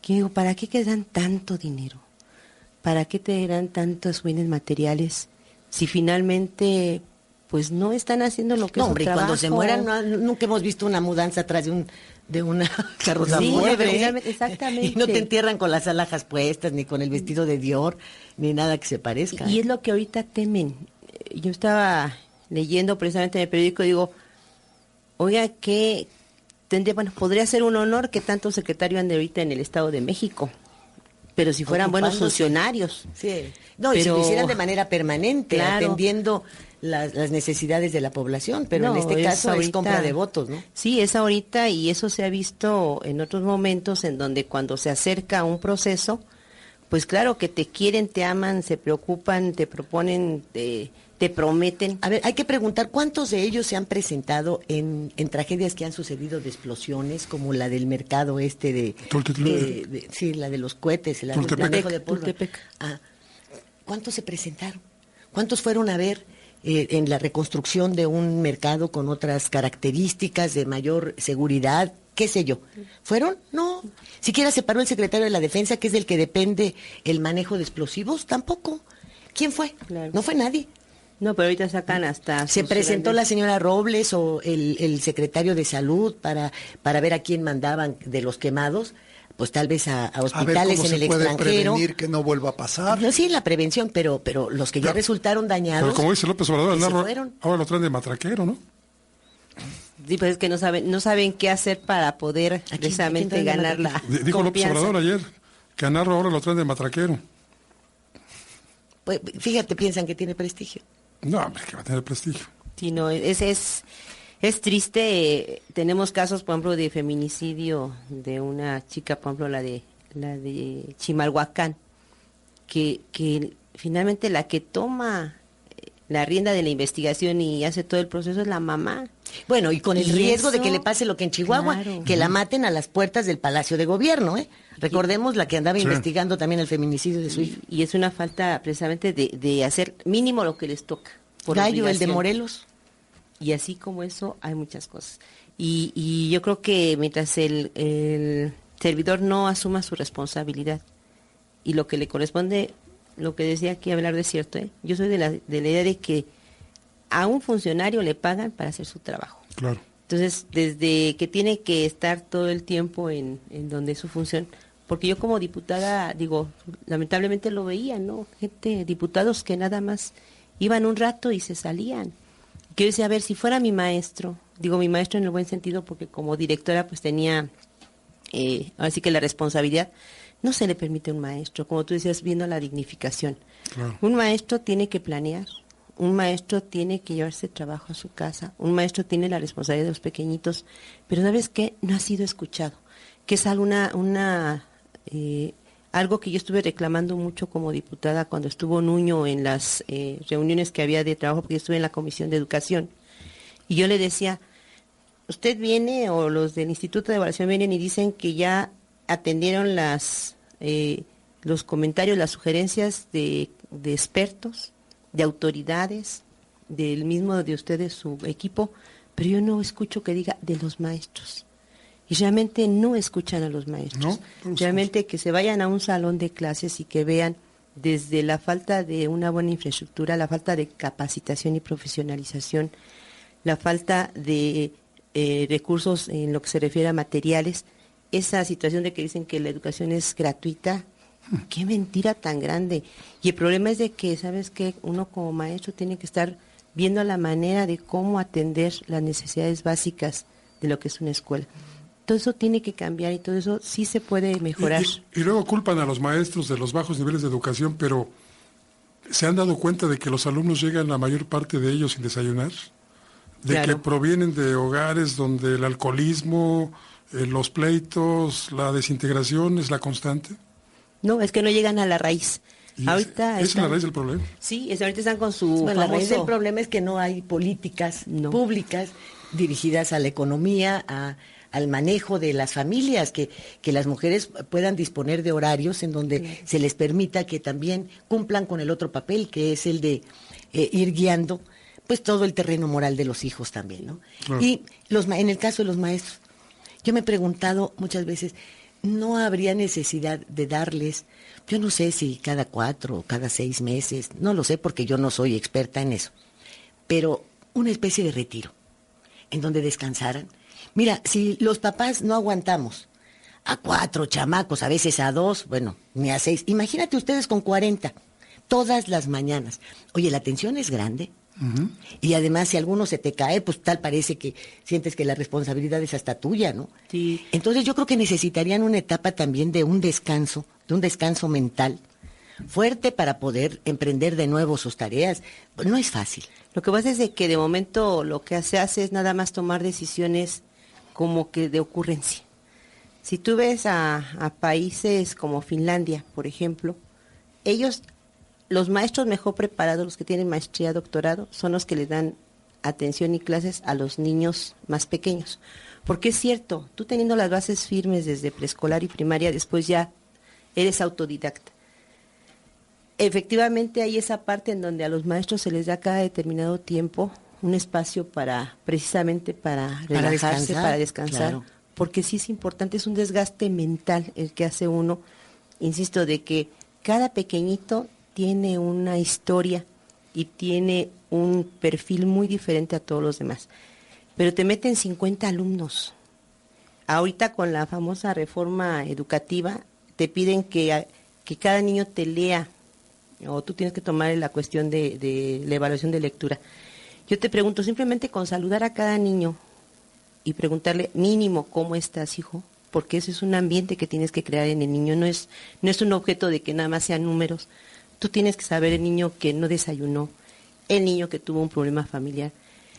G: Que digo, ¿para qué dan tanto dinero? ¿Para qué te dan tantos bienes materiales si finalmente pues no están haciendo lo que es su trabajo?
E: Cuando se mueran nunca hemos visto una mudanza atrás de una carroza fúnebre.
G: Exactamente.
E: Y no te entierran con las alhajas puestas, ni con el vestido de Dior, ni nada que se parezca.
G: Y es lo que ahorita temen. Yo estaba leyendo precisamente en el periódico, digo, oiga, que podría ser un honor que tanto secretario ande ahorita en el Estado de México. Pero si fueran buenos funcionarios.
E: Sí. No, y si lo hicieran de manera permanente, claro, atendiendo las necesidades de la población, pero
G: No,
E: en este caso es
G: ahorita,
E: compra de votos, ¿no?
G: Sí, es ahorita y eso se ha visto en otros momentos en donde cuando se acerca un proceso, pues claro que te quieren, te aman, se preocupan, te proponen, te prometen.
E: A ver, hay que preguntar cuántos de ellos se han presentado en tragedias que han sucedido de explosiones, como la del mercado sí, la de los cohetes, el manejo de pólvora. Ah, ¿cuántos se presentaron? ¿Cuántos fueron a ver en la reconstrucción de un mercado con otras características de mayor seguridad? ¿Qué sé yo? ¿Fueron? No. Siquiera se paró el secretario de la Defensa, que es del que depende el manejo de explosivos, tampoco. ¿Quién fue?
G: Claro.
E: No fue nadie.
G: No, pero ahorita sacan hasta...
E: Se presentó la señora Robles o el secretario de Salud para ver a quién mandaban de los quemados, pues tal vez a hospitales en el extranjero.
D: ¿Cómo se puede prevenir que no vuelva a pasar?
E: No, sí, la prevención, pero los que ya resultaron dañados...
C: Pero como dice López Obrador,
E: fueron.
C: ahora lo traen de matraquero, ¿no?
G: Sí, pues es que no saben qué hacer para poder precisamente ganar la
C: Dijo López
G: confianza.
C: Obrador ayer que a Narro ahora lo traen de matraquero.
E: Pues, fíjate, piensan que tiene prestigio.
C: No, hombre, que va a tener prestigio.
G: Sí, no, es triste. Tenemos casos, por ejemplo, de feminicidio de una chica, por ejemplo, la de Chimalhuacán, que finalmente la que toma la rienda de la investigación y hace todo el proceso es la mamá.
E: Bueno, y con el
G: Y
E: riesgo de
G: eso,
E: que le pase lo que en Chihuahua,
G: claro.
E: que la maten a las puertas del Palacio de Gobierno, ¿eh? Recordemos la que andaba investigando también el feminicidio de su hija.
G: Y es una falta precisamente de hacer mínimo lo que les toca. Por
E: Gallo, el de
G: obligación.
E: Morelos.
G: Y así como eso, hay muchas cosas. Y yo creo que mientras el servidor no asuma su responsabilidad y lo que le corresponde, lo que decía aquí hablar de cierto, ¿eh? Yo soy de la idea de que a un funcionario le pagan para hacer su trabajo.
C: Claro.
G: Entonces, desde que tiene que estar todo el tiempo en donde es su función, porque yo como diputada, digo, lamentablemente lo veía, ¿no? Diputados que nada más iban un rato y se salían. Que yo decía, a ver, si fuera mi maestro, digo mi maestro en el buen sentido, porque como directora pues tenía, ahora sí que la responsabilidad, no se le permite a un maestro, como tú decías, viendo la dignificación.
C: Claro.
G: Un maestro tiene que planear, un maestro tiene que llevarse trabajo a su casa, un maestro tiene la responsabilidad de los pequeñitos, pero ¿sabes qué? No ha sido escuchado, que es algo que yo estuve reclamando mucho como diputada cuando estuvo Nuño en las reuniones que había de trabajo, porque yo estuve en la Comisión de Educación, y yo le decía, usted viene, o los del Instituto de Evaluación vienen y dicen que ya atendieron los comentarios, las sugerencias de expertos, de autoridades, del mismo de ustedes, su equipo, pero yo no escucho que diga de los maestros. Y realmente no escuchan a los maestros.
C: No,
G: realmente que se vayan a un salón de clases y que vean desde la falta de una buena infraestructura, la falta de capacitación y profesionalización, la falta de recursos en lo que se refiere a materiales, esa situación de que dicen que la educación es gratuita, qué mentira tan grande. Y el problema es de que, ¿sabes qué? Uno como maestro tiene que estar viendo la manera de cómo atender las necesidades básicas de lo que es una escuela. Todo eso tiene que cambiar y todo eso sí se puede mejorar.
C: Y luego culpan a los maestros de los bajos niveles de educación, pero ¿se han dado cuenta de que los alumnos llegan, la mayor parte de ellos, sin desayunar? De
G: Claro.
C: que provienen de hogares donde el alcoholismo, los pleitos, la desintegración es la constante.
G: No, es que no llegan a la raíz.
C: Y
G: Ahorita
C: esa es la
G: están-
C: raíz del problema.
G: Sí, ahorita están con su
E: Bueno, la raíz
G: famoso...
E: del problema es que no hay políticas
G: No.
E: públicas dirigidas a la economía, al manejo de las familias, que las mujeres puedan disponer de horarios en donde se les permita que también cumplan con el otro papel, que es el de ir guiando pues todo el terreno moral de los hijos también, ¿no?
C: Claro.
E: Y en el caso de los maestros, yo me he preguntado muchas veces, ¿no habría necesidad de darles, yo no sé si cada 4 o cada 6 meses, no lo sé porque yo no soy experta en eso, pero una especie de retiro, en donde descansaran? Mira, si los papás no aguantamos a 4 chamacos, a veces a 2, bueno, ni a 6, imagínate ustedes con 40, todas las mañanas. Oye, la atención es grande. Y además, si alguno se te cae, pues tal parece que sientes que la responsabilidad es hasta tuya, ¿no?
G: Sí.
E: Entonces yo creo que necesitarían una etapa también de un descanso mental, fuerte para poder emprender de nuevo sus tareas. No es fácil.
G: Lo que pasa es de que de momento lo que se hace es nada más tomar decisiones como que de ocurrencia. Si tú ves a países como Finlandia, por ejemplo, ellos, los maestros mejor preparados, los que tienen maestría, doctorado, son los que le dan atención y clases a los niños más pequeños. Porque es cierto, tú teniendo las bases firmes desde preescolar y primaria, después ya eres autodidacta. Efectivamente hay esa parte en donde a los maestros se les da cada determinado tiempo un espacio precisamente para relajarse, para descansar,
E: claro.
G: Porque sí es importante, es un desgaste mental el que hace uno, insisto, de que cada pequeñito tiene una historia y tiene un perfil muy diferente a todos los demás. Pero te meten 50 alumnos. Ahorita con la famosa reforma educativa te piden que cada niño te lea, o tú tienes que tomar la cuestión de la evaluación de lectura. Yo te pregunto, simplemente con saludar a cada niño y preguntarle mínimo, ¿cómo estás, hijo? Porque ese es un ambiente que tienes que crear en el niño, no es un objeto de que nada más sean números. Tú tienes que saber el niño que no desayunó, el niño que tuvo un problema familiar.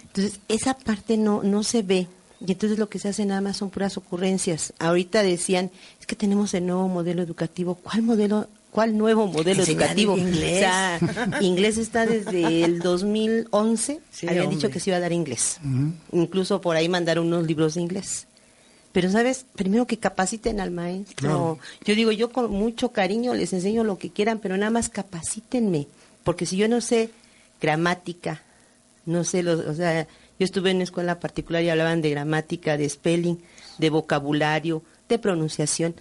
G: Entonces, esa parte no se ve, y entonces lo que se hace nada más son puras ocurrencias. Ahorita decían, es que tenemos el nuevo modelo educativo. ¿Cuál nuevo modelo educativo?
E: Inglés.
G: O sea, inglés está desde el 2011,
E: Sí,
G: habían
E: hombre.
G: dicho que se iba a dar inglés. Incluso por ahí mandaron unos libros de inglés. Pero, ¿sabes? Primero que capaciten al maestro.
C: Claro.
G: Yo digo, yo con mucho cariño les enseño lo que quieran, pero nada más capacítenme. Porque si yo no sé gramática, no sé, o sea, yo estuve en una escuela particular y hablaban de gramática, de spelling, de vocabulario, de pronunciación.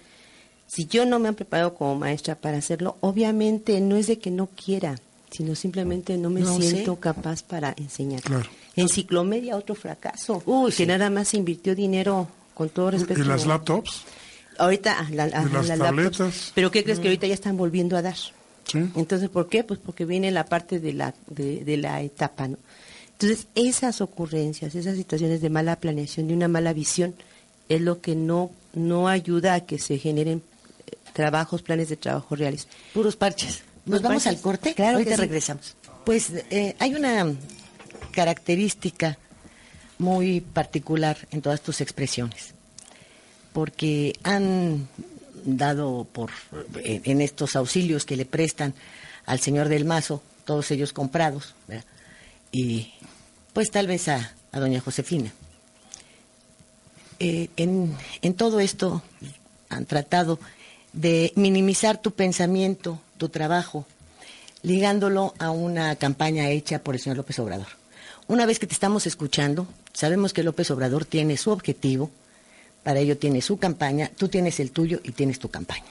G: Si yo no me han preparado como maestra para hacerlo, obviamente no es de que no quiera, sino simplemente no me siento capaz para enseñar.
C: Claro.
G: Enciclomedia, otro fracaso.
E: Uy,
G: que
E: sí.
G: nada más invirtió dinero, con todo respeto.
C: ¿Y las laptops?
G: Ahorita,
C: ¿Y las
G: laptops.
C: tabletas?
G: Pero ¿qué crees que ahorita ya están volviendo a dar?
C: Sí.
G: Entonces, ¿por qué? Pues porque viene la parte de la etapa, ¿no? Entonces, esas ocurrencias, esas situaciones de mala planeación, de una mala visión, es lo que no ayuda a que se generen trabajos, planes de trabajo reales.
E: Puros parches. ¿Nos vamos al corte?
G: Claro
E: Ahorita
G: que sí.
E: regresamos. Pues hay una característica muy particular en todas tus expresiones, porque han dado en estos auxilios que le prestan al señor del Mazo, todos ellos comprados, ¿verdad? Y pues tal vez a doña Josefina. En todo esto han tratado de minimizar tu pensamiento, tu trabajo, ligándolo a una campaña hecha por el señor López Obrador. Una vez que te estamos escuchando, sabemos que López Obrador tiene su objetivo, para ello tiene su campaña, tú tienes el tuyo y tienes tu campaña.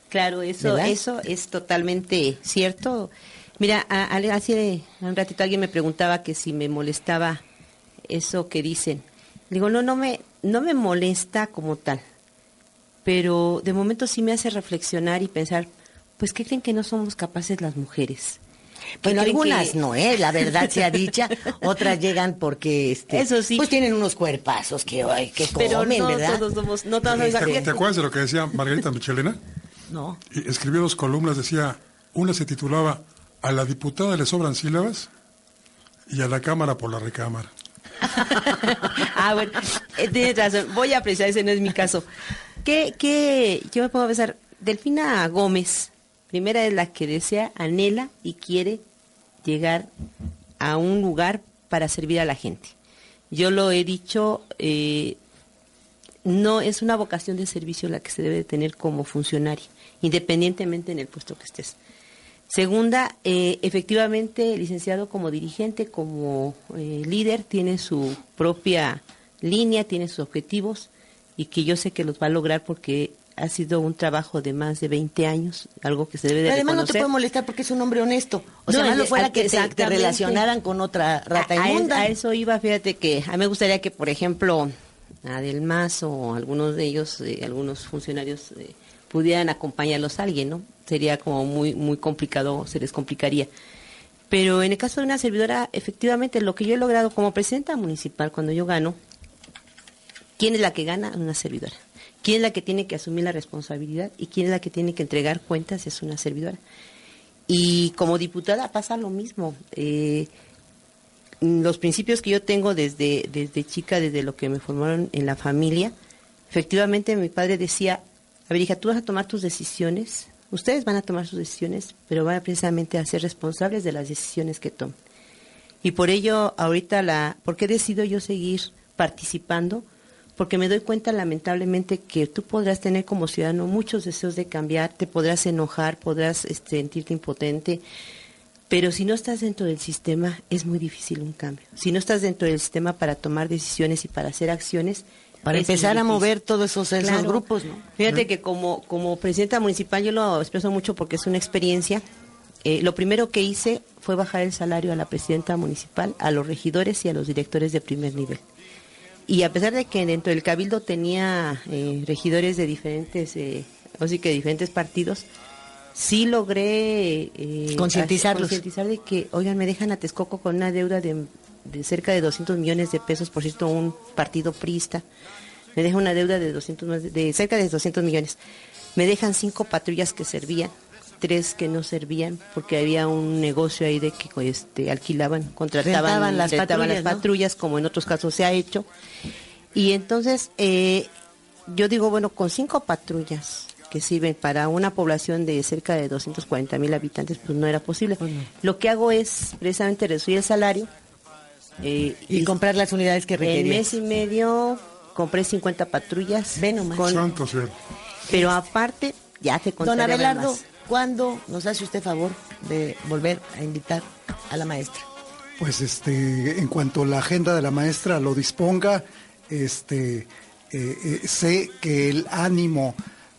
G: Claro, eso es totalmente cierto. Mira, hace un ratito alguien me preguntaba que si me molestaba eso que dicen. Digo, no me molesta como tal, pero de momento sí me hace reflexionar y pensar, pues, ¿qué creen que no somos capaces las mujeres?
E: Bueno,
G: creen
E: algunas
G: que-
E: no, la verdad sea dicha, otras llegan porque
G: Eso sí.
E: pues tienen unos cuerpazos que
G: Pero
E: comen,
G: no
E: ¿verdad?
G: todos somos, no todos somos
C: ¿Te acuerdas de lo que decía Margarita Michelena?
E: No.
C: Y escribió 2 columnas, decía, una se titulaba "A la diputada le sobran sílabas" y "A la Cámara por la recámara".
G: Bueno, tienes razón, voy a apreciar, ese no es mi caso. ¿Qué yo me puedo pensar? Delfina Gómez, primera es la que desea, anhela y quiere llegar a un lugar para servir a la gente. Yo lo he dicho, no es una vocación de servicio la que se debe de tener como funcionario, independientemente en el puesto que estés. Segunda, efectivamente, el licenciado como dirigente, como líder, tiene su propia línea, tiene sus objetivos y que yo sé que los va a lograr porque ha sido un trabajo de más de 20 años, algo que se debe de
E: Pero además no te
G: reconocer.
E: puede molestar porque es un hombre honesto. O
G: No,
E: sea, malo fuera que te
G: exactamente.
E: relacionaran con otra rata inmunda.
G: A eso iba, fíjate que a mí me gustaría que, por ejemplo, Adel Mazo o algunos de ellos, algunos funcionarios, pudieran acompañarlos a alguien, ¿no? Sería como muy complicado, se les complicaría. Pero en el caso de una servidora, efectivamente, lo que yo he logrado como presidenta municipal, cuando yo gano, ¿quién es la que gana? Una servidora. ¿Quién es la que tiene que asumir la responsabilidad? ¿Y quién es la que tiene que entregar cuentas? Es una servidora. Y como diputada pasa lo mismo. Los principios que yo tengo desde chica, desde lo que me formaron en la familia, efectivamente mi padre decía, a ver hija, tú vas a tomar tus decisiones, ustedes van a tomar sus decisiones, pero van precisamente a ser responsables de las decisiones que tomen. Y por ello, ahorita, ¿por qué decido yo seguir participando? Porque me doy cuenta, lamentablemente, que tú podrás tener como ciudadano muchos deseos de cambiar, te podrás enojar, podrás sentirte impotente, pero si no estás dentro del sistema, es muy difícil un cambio. Si no estás dentro del sistema para tomar decisiones y para hacer acciones,
E: para empezar a mover todos esos grupos, ¿no?
G: Fíjate que como presidenta municipal yo lo expreso mucho porque es una experiencia. Lo primero que hice fue bajar el salario a la presidenta municipal, a los regidores y a los directores de primer nivel. Y a pesar de que dentro del cabildo tenía regidores de diferentes partidos, sí logré
E: concientizarlos.
G: Concientizar de que, oigan, me dejan a Texcoco con una deuda de cerca de 200 millones de pesos, por cierto, un partido priista. Me deja una deuda de cerca de 200 millones. Me dejan 5 patrullas que servían, 3 que no servían, porque había un negocio ahí de que alquilaban, contrataban las patrullas, como en otros casos se ha hecho. Y entonces, yo digo, bueno, con 5 patrullas que sirven para una población de cerca de 240,000 habitantes, pues no era posible. Lo que hago es precisamente reducir el salario.
E: Y comprar las unidades que requerían.
G: En mes y medio compré 50 patrullas.
E: Ven nomás.
C: Santo cielo.
G: Pero aparte, ya te contaré.
E: Don Abelardo,
G: más.
E: ¿cuándo nos hace usted favor de volver a invitar a la maestra?
D: Pues en cuanto la agenda de la maestra lo disponga, sé que el ánimo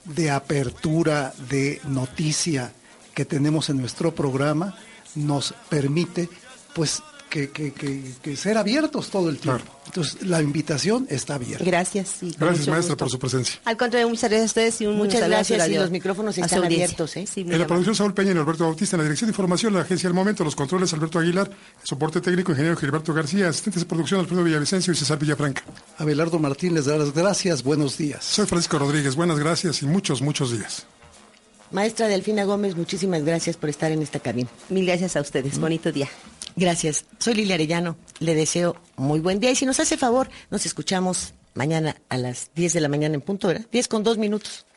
D: de apertura de noticia que tenemos en nuestro programa nos permite pues que ser abiertos todo el tiempo. Claro. Entonces la invitación está abierta.
G: Gracias.
C: Gracias, maestra, por su presencia.
G: Al contrario, muchas gracias a ustedes y
E: muchas gracias, y los micrófonos están abiertos.
G: Sí,
C: en la producción Saúl Peña y Alberto Bautista, en la dirección de información, la agencia del momento, los controles Alberto Aguilar, el soporte técnico ingeniero Gilberto García, asistentes de producción Alfredo Villavicencio y César Villafranca.
D: Abelardo Martín les da las gracias, buenos días.
C: Soy Francisco Rodríguez, buenas gracias y muchos días.
E: Maestra Delfina Gómez, muchísimas gracias por estar en esta cabina.
G: Mil gracias a ustedes, bonito día.
E: Gracias. Soy Lilia Arellano, le deseo muy buen día y si nos hace favor, nos escuchamos mañana a las 10 de la mañana en punto, ¿verdad? 10 con 2 minutos.